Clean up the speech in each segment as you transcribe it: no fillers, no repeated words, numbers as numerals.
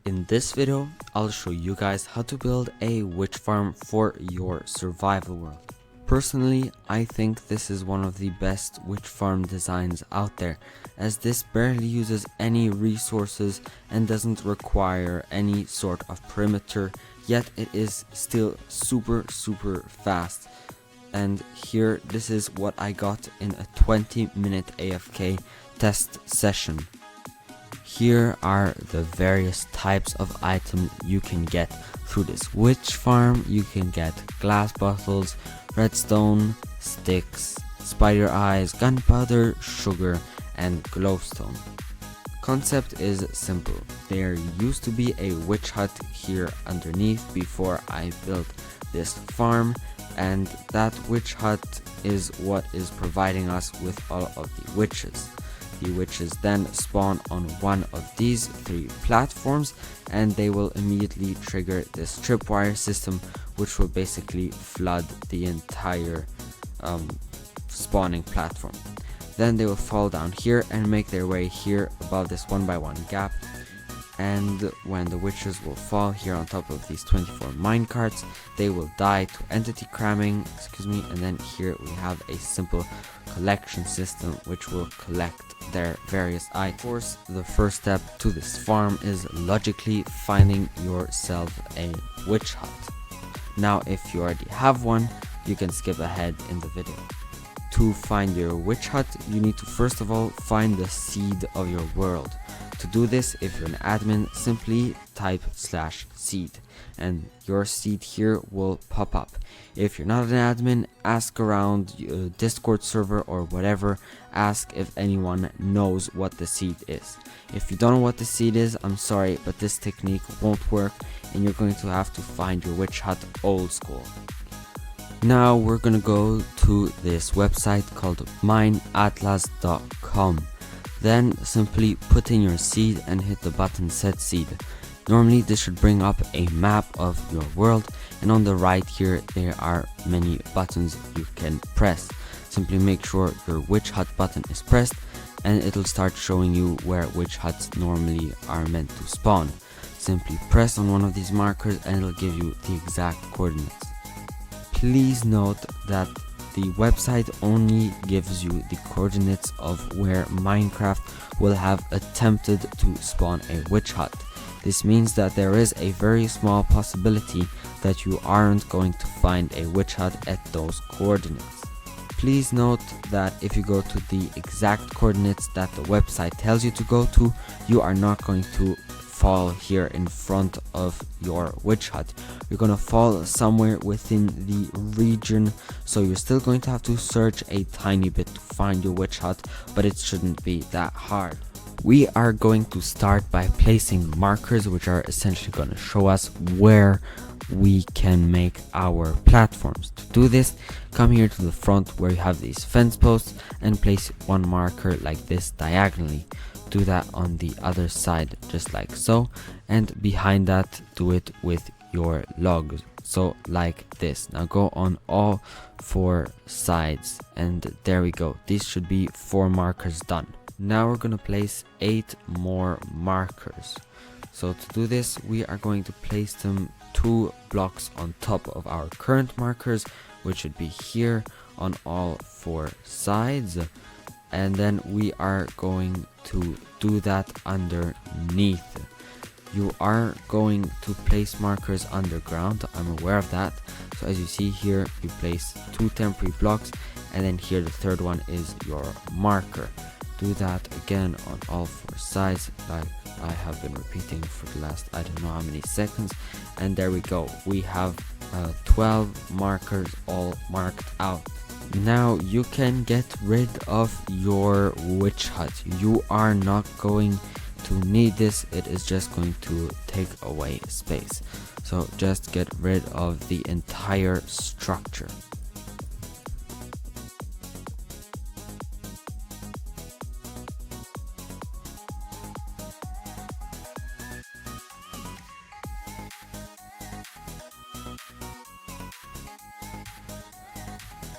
In this video, I'll show you guys how to build a witch farm for your survival world. Personally, I think this is one of the best witch farm designs out there, as this barely uses any resources and doesn't require any sort of perimeter, yet it is still super fast. And here, this is what I got in a 20-minute AFK test session. Here are the various types of items you can get through this witch farm. You can get glass bottles, redstone, sticks, spider eyes, gunpowder, sugar, and glowstone. Concept is simple. There used to be a witch hut here underneath before I built this farm, and that witch hut is what is providing us with all of the witches. The witches then spawn on one of these 3 platforms, and they will immediately trigger this tripwire system, which will basically flood the entire spawning platform. Then they will fall down here and make their way here above this 1x1 gap, and when the witches will fall here on top of these 24 minecarts, they will die to entity cramming, and then here we have a simple collection system which will collect their various items. Of course, the first step to this farm is logically finding yourself a witch hut. Now, if you already have one, you can skip ahead in the video. To find your witch hut, you need to first of all find the seed of your world. To do this, if you're an admin, simply type /seed and your seed here will pop up. If you're not an admin, ask around Discord server or whatever, ask if anyone knows what the seed is. If you don't know what the seed is, I'm sorry, but this technique won't work and you're going to have to find your witch hut old school. Now we're gonna go to this website called mineatlas.com. Then simply put in your seed and hit the button set seed. Normally this should bring up a map of your world, and on the right here there are many buttons you can press. Simply make sure your witch hut button is pressed and it'll start showing you where witch huts normally are meant to spawn. Simply press on one of these markers and it'll give you the exact coordinates. Please note that the website only gives you the coordinates of where Minecraft will have attempted to spawn a witch hut. This means that there is a very small possibility that you aren't going to find a witch hut at those coordinates. Please note that if you go to the exact coordinates that the website tells you to go to, you are not going to fall here in front of your witch hut. You're gonna fall somewhere within the region, so you're still going to have to search a tiny bit to find your witch hut, but it shouldn't be that hard. We are going to start by placing markers, which are essentially going to show us where we can make our platforms. To do this, come here to the front where you have these fence posts and place one marker like this diagonally. Do that on the other side just like so, and behind that do it with your logs, so like this. Now go on all 4 sides, and there we go. These should be 4 markers done. Now we're gonna place 8 more markers. So to do this, we are going to place them 2 blocks on top of our current markers, which should be here on all 4 sides. And then we are going to do that underneath. You are going to place markers underground, I'm aware of that. So as you see here, you place 2 temporary blocks, and then here the third one is your marker. Do that again on all 4 sides, like I have been repeating for the last I don't know how many seconds. And there we go, we have 12 markers all marked out. Now you can get rid of your witch hut. You are not going to need this, it is just going to take away space. So just get rid of the entire structure.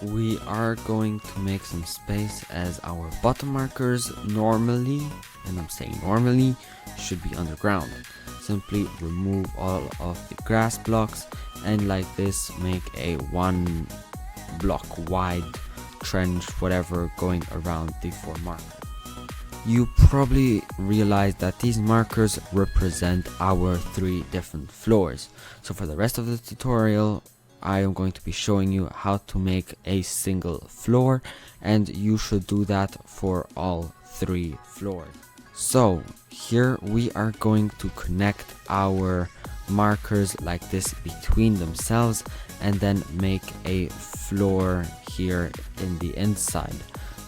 We are going to make some space, as our bottom markers normally, and I'm saying normally, should be underground. simply remove all of the grass blocks and like this make a 1 block wide trench, whatever, going around the 4 markers. You probably realize that these markers represent our 3 different floors. So for the rest of the tutorial, I am going to be showing you how to make a single floor, and you should do that for all 3 floors. So here we are going to connect our markers like this between themselves and then make a floor here in the inside.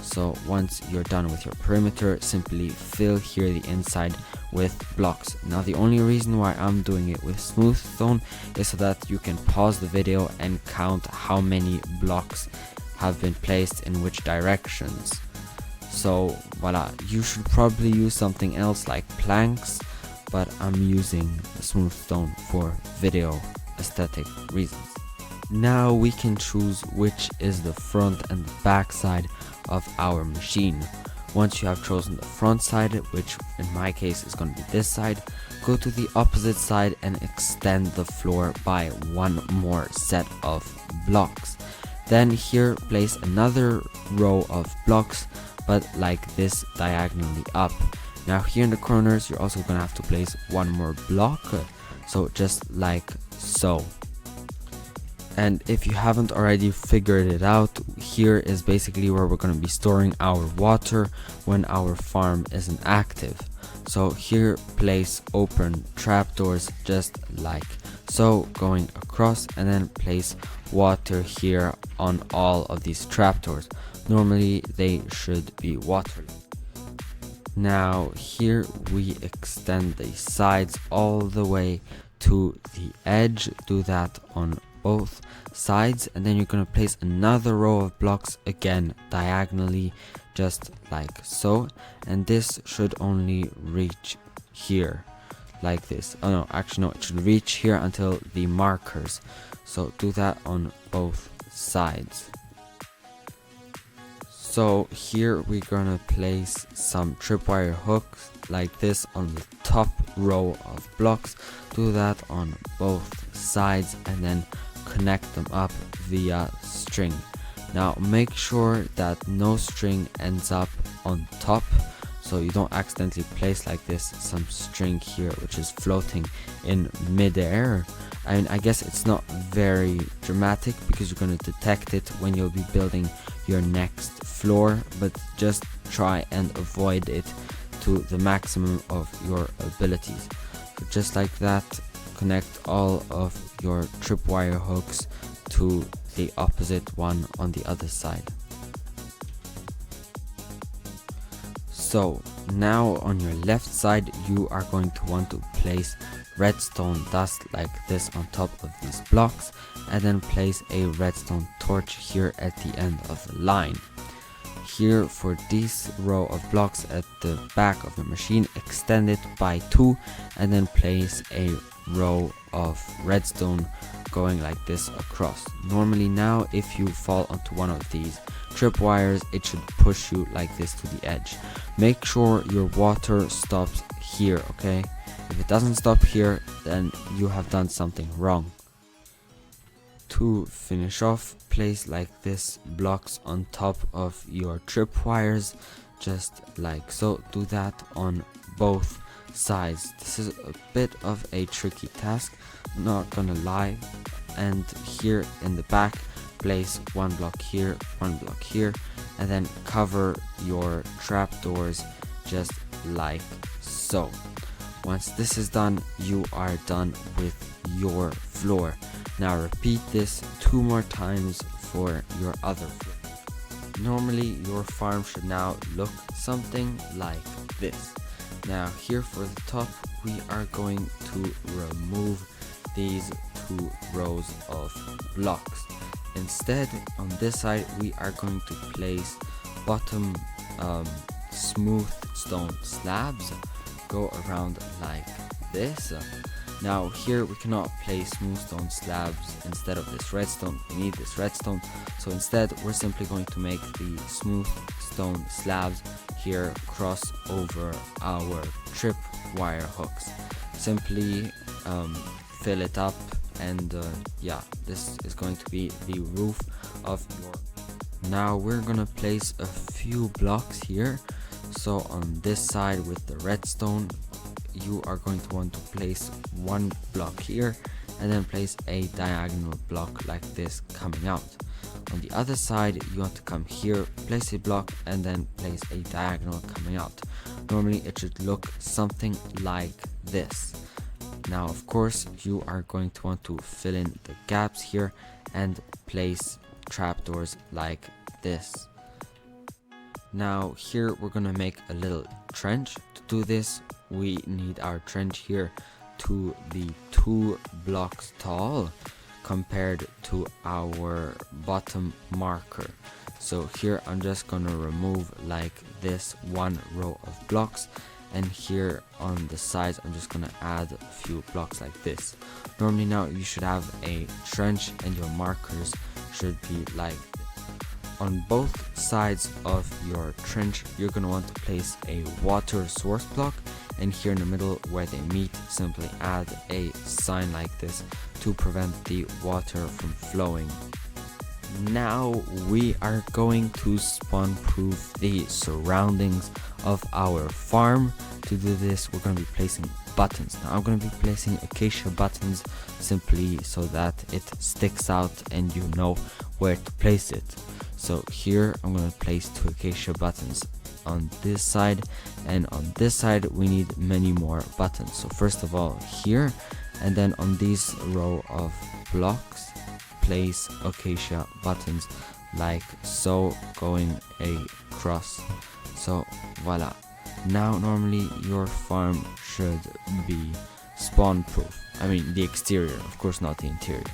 So once you're done with your perimeter, simply fill here the inside with blocks. Now the only reason why I'm doing it with smooth stone is so that you can pause the video and count how many blocks have been placed in which directions. So voila, you should probably use something else like planks, but I'm using smooth stone for video aesthetic reasons. Now we can choose which is the front and the back side of our machine. Once you have chosen the front side, which in my case is going to be this side, go to the opposite side and extend the floor by 1 more set of blocks. Then here place another row of blocks, but like this diagonally up. Now here in the corners you're also going to have to place 1 more block, so just like so. And if you haven't already figured it out, here is basically where we're going to be storing our water when our farm isn't active. So here place open trapdoors just like so, going across, and then place water here on all of these trapdoors. Normally they should be waterless. Now here we extend the sides all the way to the edge. Do that on both sides, and then you're going to place another row of blocks again diagonally just like so, and this should only reach here like this. Oh no, actually no, it should reach here until the markers. So do that on both sides. So here we're gonna place some tripwire hooks like this on the top row of blocks. Do that on both sides and then connect them up via string. Now make sure that no string ends up on top, so you don't accidentally place like this some string here which is floating in midair. And I guess it's not very dramatic because you're going to detect it when you'll be building your next floor, but just try and avoid it to the maximum of your abilities. So just like that, connect all of your tripwire hooks to the opposite one on the other side. So now on your left side you are going to want to place redstone dust like this on top of these blocks, and then place a redstone torch here at the end of the line. Here for this row of blocks at the back of the machine, extend it by 2 and then place a row of redstone going like this across. Normally now if you fall onto one of these tripwires, it should push you like this to the edge. Make sure your water stops here, okay? If it doesn't stop here, then you have done something wrong. To finish off, place like this blocks on top of your tripwires just like so. Do that on both sides. This is a bit of a tricky task, not gonna lie. And here in the back, place 1 block here, 1 block here, and then cover your trapdoors just like so. Once this is done, you are done with your floor. Now repeat this 2 more times for your other floor. Normally your farm should now look something like this. Now here for the top, we are going to remove these 2 rows of blocks. Instead, on this side we are going to place bottom smooth stone slabs, go around like this. Now here we cannot place smooth stone slabs instead of this redstone. We need this redstone, so instead we're simply going to make the smooth stone slabs here cross over our tripwire hooks. simply fill it up, and yeah, this is going to be the roof of your. Now we're gonna place a few blocks here. So on this side with the redstone, you are going to want to place one block here and then place a diagonal block like this coming out. On the other side, you want to come here, place a block, and then place a diagonal coming out. Normally it should look something like this. Now of course you are going to want to fill in the gaps here and place trapdoors like this. Now here we're gonna make a little trench. To do this, we need our trench here to be 2 blocks tall compared to our bottom marker. So here I'm just gonna remove like this 1 row of blocks, and here on the sides I'm just gonna add a few blocks like this. Normally now you should have a trench and your markers should be like this. On both sides of your trench you're gonna want to place a water source block, and here in the middle where they meet simply add a sign like this to prevent the water from flowing. Now we are going to spawn proof the surroundings of our farm. To do this, we're going to be placing buttons. Now I'm going to be placing acacia buttons simply so that it sticks out and you know where to place it. So here I'm going to place 2 acacia buttons on this side, and on this side we need many more buttons. So first of all here, and then on this row of blocks place acacia buttons like so, going across. So voila. Now normally your farm should be spawn proof. I mean the exterior, of course, not the interior.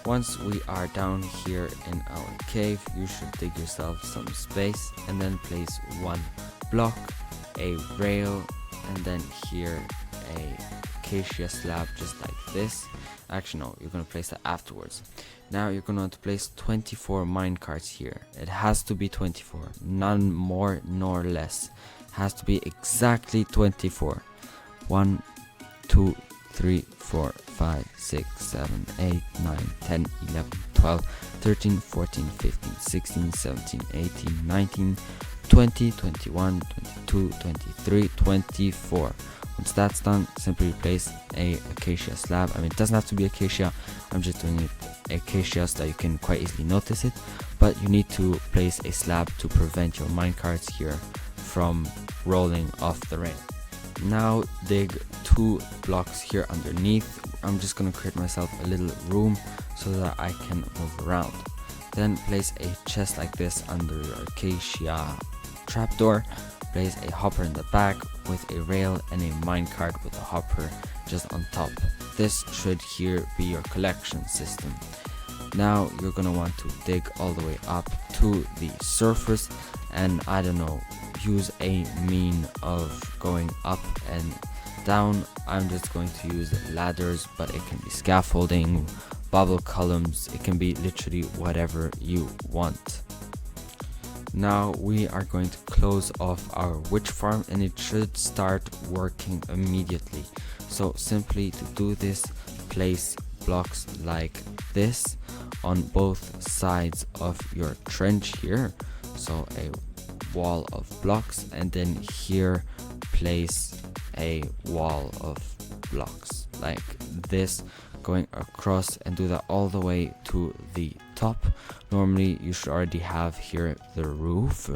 Once we are down here in our cave, you should dig yourself some space and then place 1 block, a rail, and then here a acacia slab just like this. Actually no, you're gonna place that afterwards. Now you're gonna want to place 24 minecarts here. It has to be 24, none more nor less. It has to be exactly 24. 1, 2, 3, 4, 5, 6, 7, 8, 9, 10, 11, 12, 13, 14, 15, 16, 17, 18, 19, 20, 21, 22, 23, 24. Once that's done, simply replace a acacia slab. I mean, it doesn't have to be acacia, I'm just doing it acacia so that you can quite easily notice it, but you need to place a slab to prevent your minecarts here from rolling off the rail. Now dig 2 blocks here underneath. I'm just gonna create myself a little room so that I can move around. Then place a chest like this under your acacia trapdoor. Place a hopper in the back with a rail and a minecart with a hopper just on top. This should here be your collection system. Now you're gonna want to dig all the way up to the surface, and I don't know, use a mean of going up and down. I'm just going to use ladders, but it can be scaffolding, bubble columns, it can be literally whatever you want. Now we are going to close off our witch farm, and it should start working immediately. So simply to do this, place blocks like this on both sides of your trench here. So a wall of blocks, and then here place a wall of blocks like this going across, and do that all the way to the top. Normally you should already have here the roof,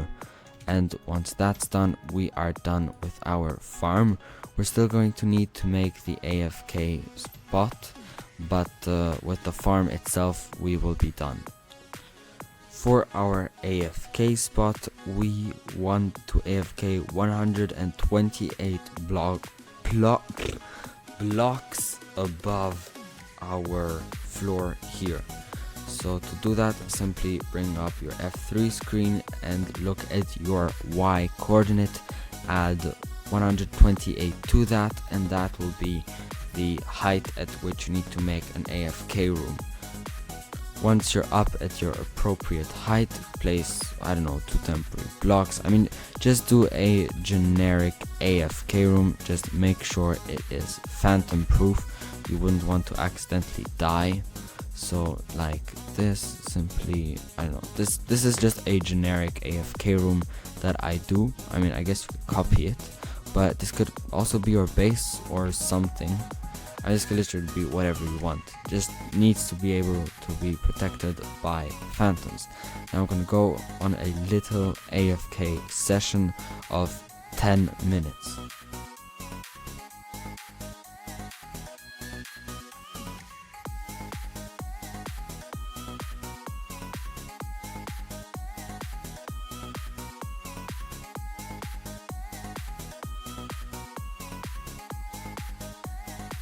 and once that's done, we are done with our farm. We're still going to need to make the AFK spot, but with the farm itself we will be done. For our AFK spot, we want to AFK 128 blocks above our floor here. So to do that, simply bring up your F3 screen and look at your Y coordinate, add 128 to that, and that will be the height at which you need to make an AFK room. Once you're up at your appropriate height, place, I don't know, 2 temporary blocks. I mean, just do a generic AFK room. Just make sure it is phantom proof. You wouldn't want to accidentally die. So like this, simply, I don't know, this is just a generic AFK room that I do. I mean, I guess you could copy it, but this could also be your base or something. This could literally be whatever you want. Just needs to be able to be protected by phantoms. Now I'm gonna go on a little AFK session of 10 minutes.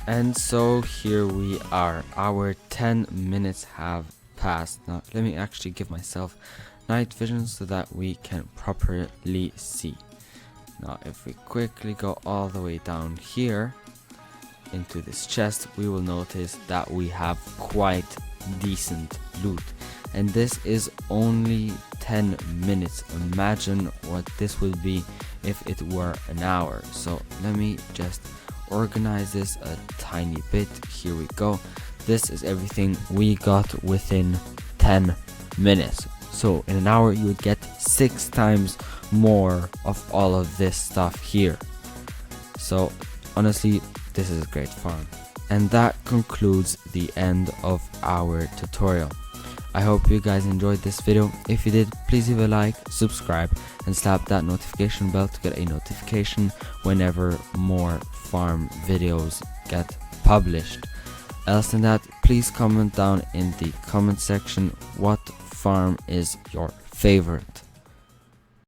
And so here we are, our 10 minutes have passed. Now let me actually give myself night vision so that we can properly see. Now if we quickly go all the way down here into this chest, we will notice that we have quite decent loot. And this is only 10 minutes. Imagine what this would be if it were an hour. So let me just organize this a tiny bit. Here we go. This is everything we got within 10 minutes. So in an hour you would get 6 times more of all of this stuff here. So honestly, this is a great farm. And that concludes the end of our tutorial. I hope you guys enjoyed this video. If you did, please leave a like, subscribe, and slap that notification bell to get a notification whenever more farm videos get published. Else than that, please comment down in the comment section what farm is your favorite.